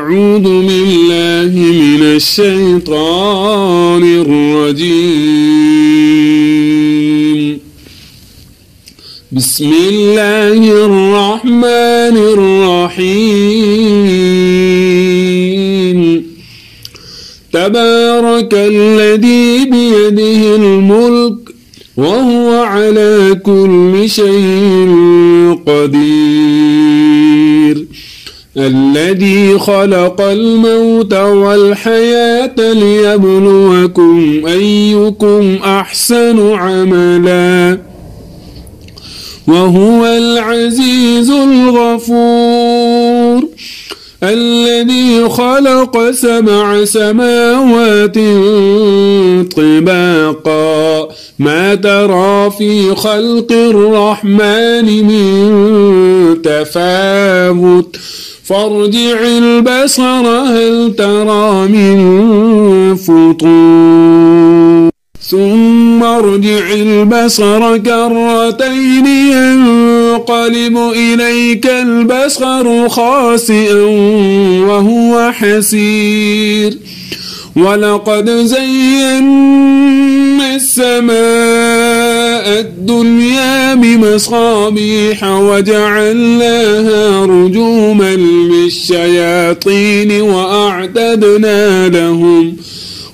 أعوذ بالله من الشيطان الرجيم. بسم الله الرحمن الرحيم. تبارك الذي بيده الملك وهو على كل شيء قدير. الذي خلق الموت والحياة ليبلوكم أيكم أحسن عملا وهو العزيز الغفور. الذي خلق 7 سماوات طباقا ما ترى في خلق الرحمن من تفاوت فارجع البصر هل ترى من فطور ثم ارجع البصر كرتين ينقلب إليك البصر خاسئا وهو حسير. ولقد زينا السماء الدنيا بمصابيح وجعلناها رجوما للشياطين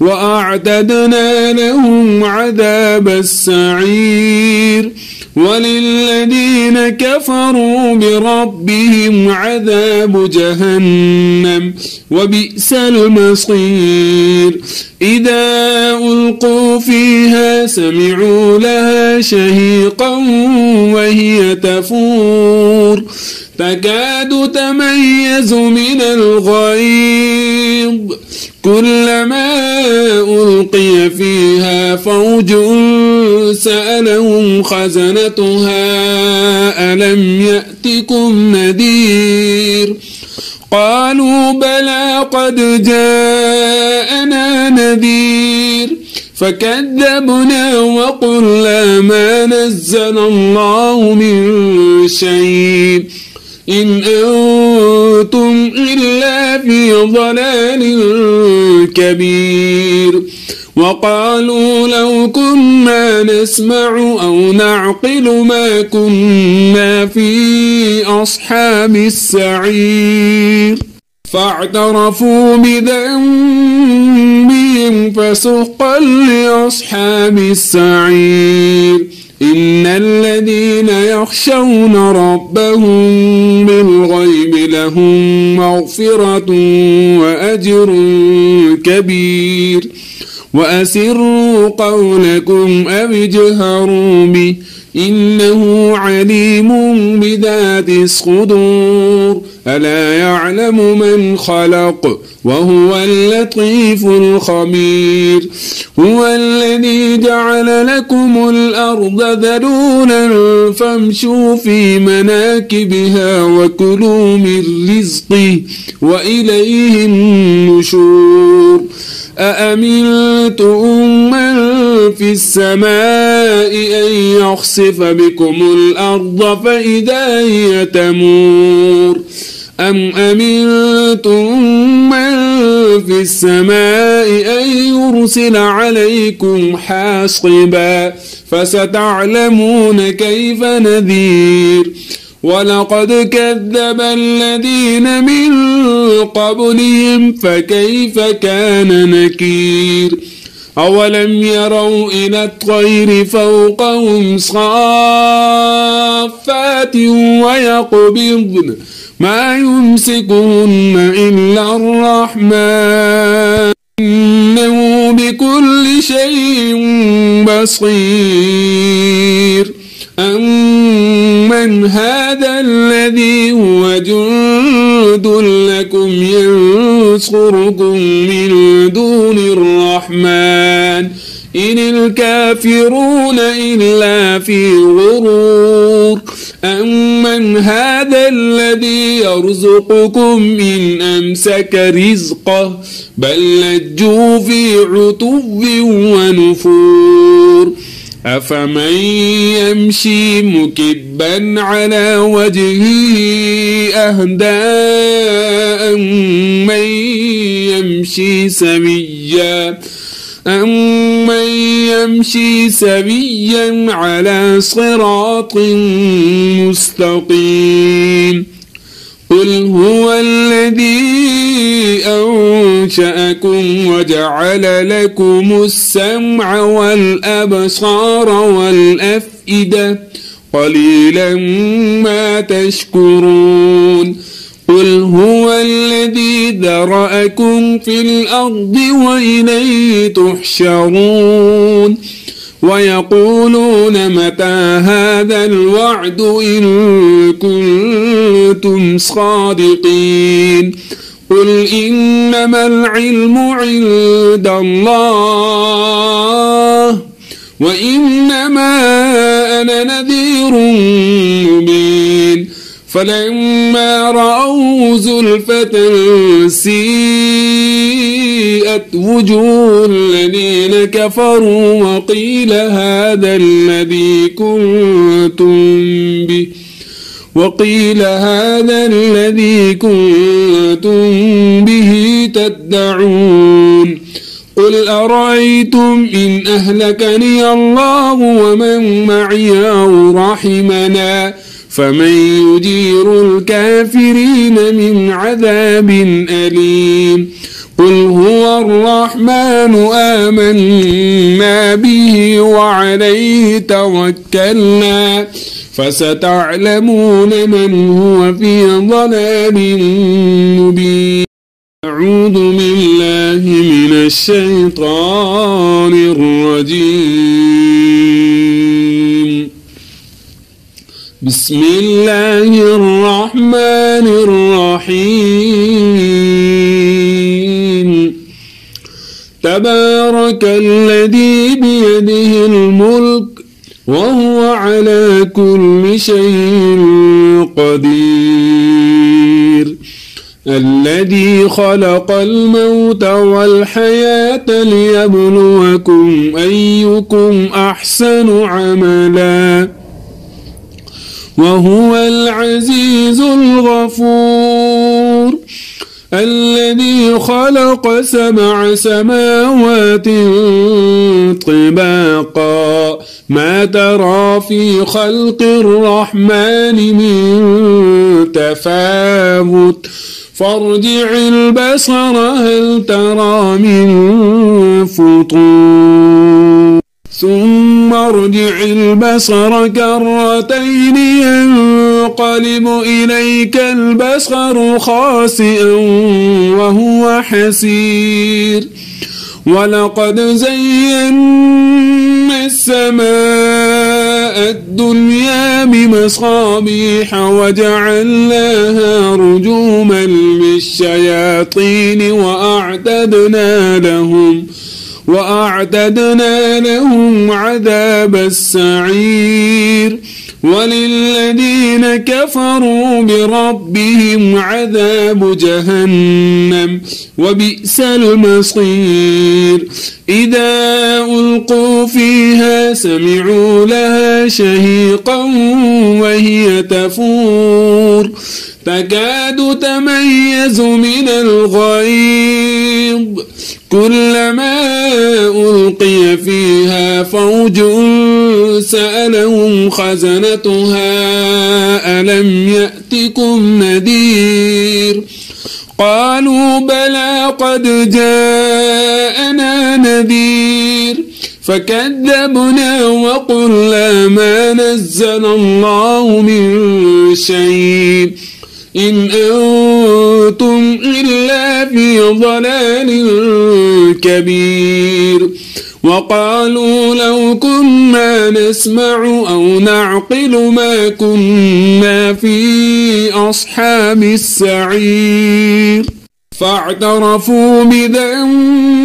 وأعتدنا لهم عذاب السعير. وللذين كفروا بربهم عذاب جهنم وبئس المصير. إذا ألقوا فيها سمعوا لها شهيقا وهي تفور تكاد تميز من الغيظ كلما ألقي فيها فوج سألهم خزنتها ألم يأتكم نذير قالوا بلى قد جاءنا نذير فكذبنا وقلنا ما نزل الله من شيء إن أنتم إلا في ضلال كبير. وقالوا لو كنا نسمع أو نعقل ما كنا في أصحاب السعير فاعترفوا بذنبهم فسحقا لأصحاب السعير. إن الذين يخشون ربهم بالغيب لهم مغفرة وأجر كبير. وأسروا قولكم أو اجهروا به إنه عليم بذات الصدور. ألا يعلم من خلق وهو اللطيف الخبير. هو الذي جعل لكم الأرض ذلولا فامشوا في مناكبها وكلوا من رزقه وإليه النشور. أأمنتم من في السماء أن يخسف بكم الأرض فإذا هي تمور أم أمنتم من في السماء أن يرسل عليكم حاصبا فستعلمون كيف نذير. ولقد كذب الذين من قبلهم فكيف كان نكير. أولم يروا إلى الطير فوقهم صافات ويقبضن ما يمسكهن إلا الرحمن إنه بكل شيء بصير. أمن هذا الذي هو جند لكم ينصركم من دون الرحمن إن الكافرون إلا في غرور. أمن هذا الذي يرزقكم إن أمسك رزقه بل لجوا في عتو ونفور. أفمن يمشي مكبا على وجهه أهدى أمن يمشي سويا على صراط مستقيم قل هو الذي أنشأكم وجعل لكم السمع والأبصار والأفئدة قليلا ما تشكرون قل هو الذي ذرأكم في الأرض وإليه تحشرون ويقولون متى هذا الوعد إن كنتم صادقين قل إنما العلم عند الله وإنما أنا نذير مبين فلما رأوا زلفة سيئت وجوه الذين كفروا وقيل هذا الذي كنتم به تدعون قل أرأيتم إن أهلكني الله ومن معي أو رحمنا فمن يجير الكافرين من عذاب أليم قل هو الرحمن آمنا به وعليه توكلنا فستعلمون من هو في ضلال مبين أعوذ بالله من الشيطان الرجيم بسم الله الرحمن الرحيم تبارك الذي بيده الملك وهو على كل شيء قدير الذي خلق الموت والحياة ليبلوكم أيكم أحسن عملا وهو العزيز الغفور الذي خلق 7 سماوات طباقا ما ترى في خلق الرحمن من تفاوت فارجع البصر هل ترى من فطور ثم ارجع البصر كرتين ينقلب إليك البصر خاسئا وهو حسير ولقد زينا السماء الدنيا بمصابيح وجعلناها رجوما للشياطين وأعتدنا لهم عذاب السعير وللذين كفروا بربهم عذاب جهنم وبئس المصير إذا ألقوا فيها سمعوا لها شهيقا وهي تفور تكاد تميز من الغيظ كلما ألقي فيها فوج سألهم خزنتها ألم يأتكم نذير قالوا بلى قد جاءنا نذير فكذبنا وقلنا ما نزل الله من شيء إن أنتم إلا في ضلال كبير وقالوا لو كنا نسمع أو نعقل ما كنا في أصحاب السعير فاعترفوا بذنبهم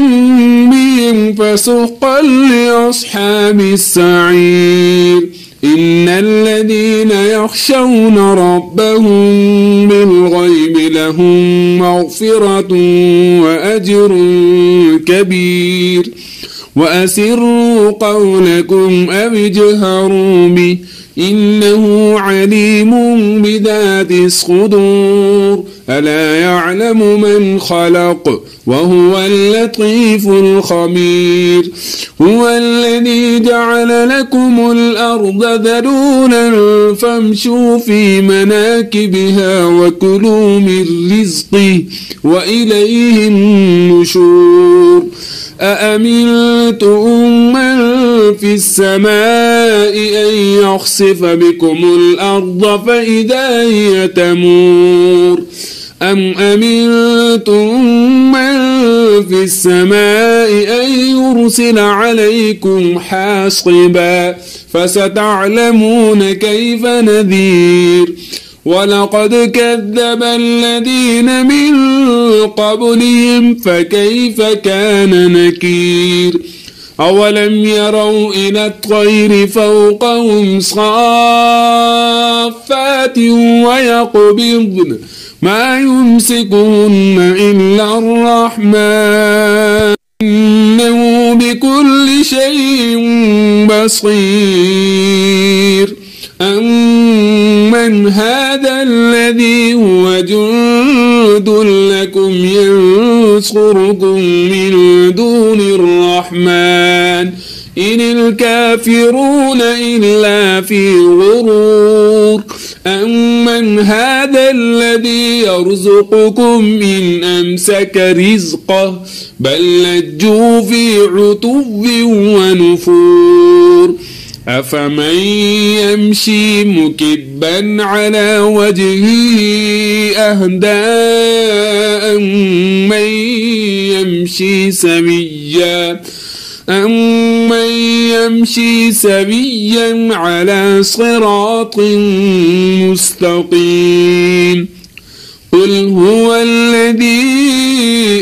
فسحقا لأصحاب السعير إن الذين يخشون ربهم بالغيب لهم مغفرة وأجر كبير وأسروا قولكم أو اجهروا به إنه عليم بذات الصدور ألا يعلم من خلق وهو اللطيف الخبير هو الذي جعل لكم الأرض ذلولا فامشوا في مناكبها وكلوا من رزقه وإليه النشور أأمنتم من في السماء أن يخسف بكم الأرض فإذا هي تمور أم أمنتم من في السماء أن يرسل عليكم حاصبا فستعلمون كيف نذير ولقد كذب الذين من قبلهم فكيف كان نكير أولم يروا إلى الطير فوقهم صافات ويقبضن ما يمسكهن إلا الرحمن إنه بكل شيء بصير أمن هذا الذي هو جند لكم ينصركم من دون الرحمن إن الكافرون إلا في غرور أمن هذا الذي يرزقكم إن أمسك رزقه بل لجوا في عتو ونفور أفمن يمشي مكبا على وجهه أهدى أمن يمشي سويا على صراط مستقيم قل هو الذي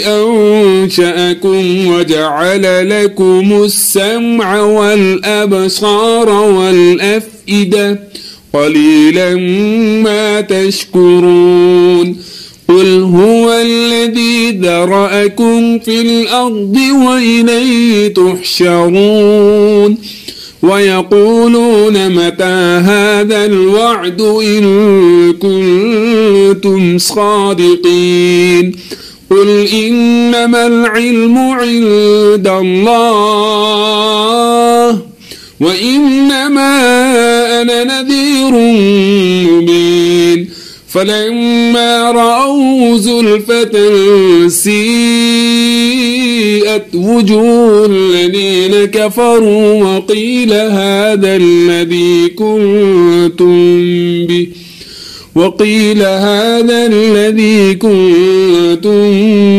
أنشأكم وجعل لكم السمع والأبصار والأفئدة قليلا ما تشكرون قل هو الذي ذرأكم في الأرض وإليه تحشرون ويقولون متى هذا الوعد إن كنتم صادقين قل إنما العلم عند الله وإنما أنا نذير مبين فلما رأوا زلفة سيئت وجوه الذين كفروا وقيل هذا الذي كنتم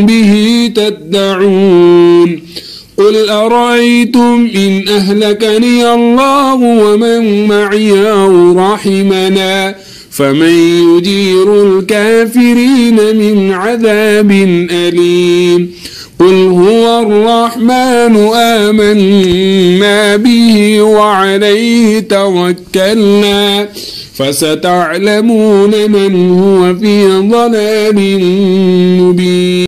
به تدعون قل أرأيتم إن أهلكني الله ومن معي أو رحمنا فمن يجير الكافرين من عذاب أليم قل هو الرحمن آمنا به وعليه توكلنا فستعلمون من هو في ضلال مبين